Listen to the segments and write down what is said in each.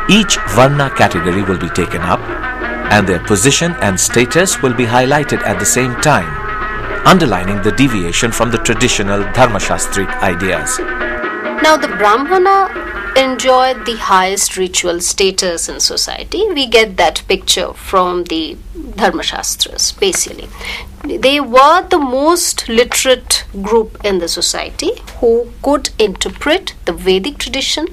Each Varna category will be taken up and their position and status will be highlighted at the same time, underlining the deviation from the traditional Dharmashastric ideas. Now the Brahmana enjoyed the highest ritual status in society. We get that picture from the Dharmashastras, basically. They were the most literate group in the society who could interpret the Vedic tradition,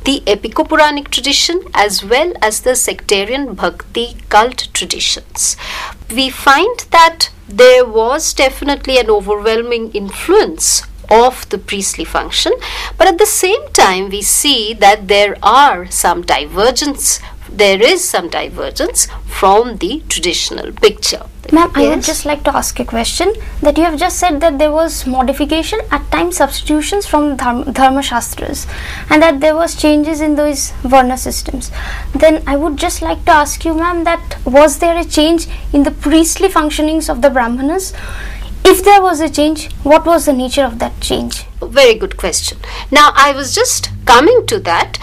the epico-Puranic tradition, as well as the sectarian Bhakti cult traditions. We find that there was definitely an overwhelming influence of the priestly function, but at the same time we see that there is some divergence from the traditional picture. Ma'am, yes? I would just like to ask a question, that you have just said that there was modification, at times substitutions from Dharma Shastras, and that there was changes in those Varna systems. Then I would just like to ask you, ma'am, that was there a change in the priestly functionings of the Brahmanas? If there was a change, what was the nature of that change? Very good question. Now, I was just coming to that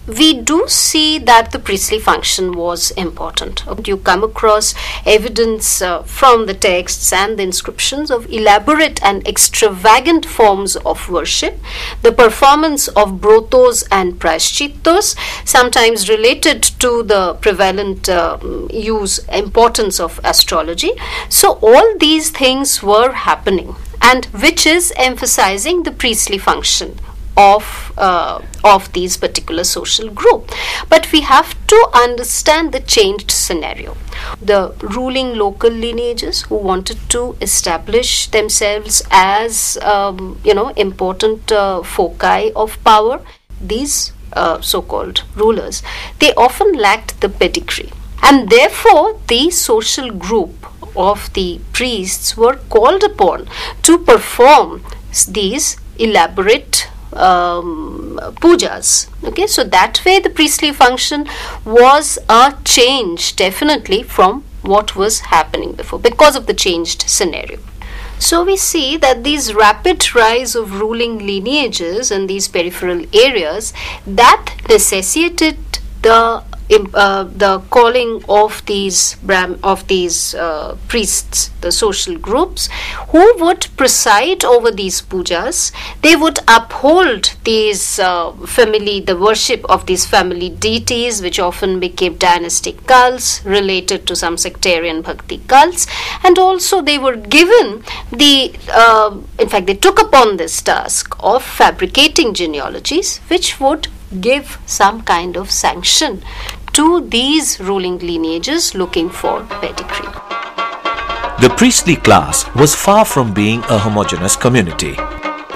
we do see that the priestly function was important. You come across evidence from the texts and the inscriptions of elaborate and extravagant forms of worship, the performance of brotos and prashchittos, sometimes related to the prevalent importance of astrology. So all these things were happening, and which is emphasizing the priestly function of these particular social group. But we have to understand the changed scenario. The ruling local lineages who wanted to establish themselves as important foci of power, these so-called rulers, they often lacked the pedigree, and therefore the social group of the priests were called upon to perform these elaborate pujas. Okay, so that way the priestly function was a change definitely from what was happening before, because of the changed scenario. So we see that these rapid rise of ruling lineages in these peripheral areas, that necessitated the calling of these priests, the social groups, who would preside over these pujas. They would uphold the worship of these family deities, which often became dynastic cults related to some sectarian bhakti cults, and also they were given in fact they took upon this task of fabricating genealogies which would give some kind of sanction to these ruling lineages looking for pedigree. The priestly class was far from being a homogeneous community.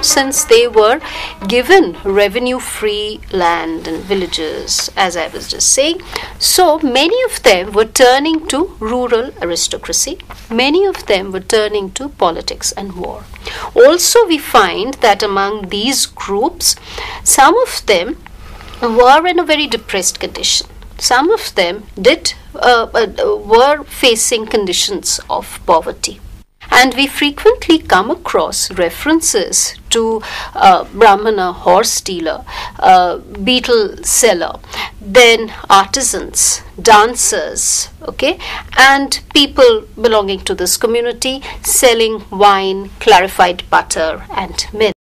Since they were given revenue-free land and villages, as I was just saying, so many of them were turning to rural aristocracy. Many of them were turning to politics and war. Also, we find that among these groups, some of them were in a very depressed condition. Some of them were facing conditions of poverty. And we frequently come across references to Brahmana horse dealer, beetle seller, then artisans, dancers, okay, and people belonging to this community selling wine, clarified butter, and milk.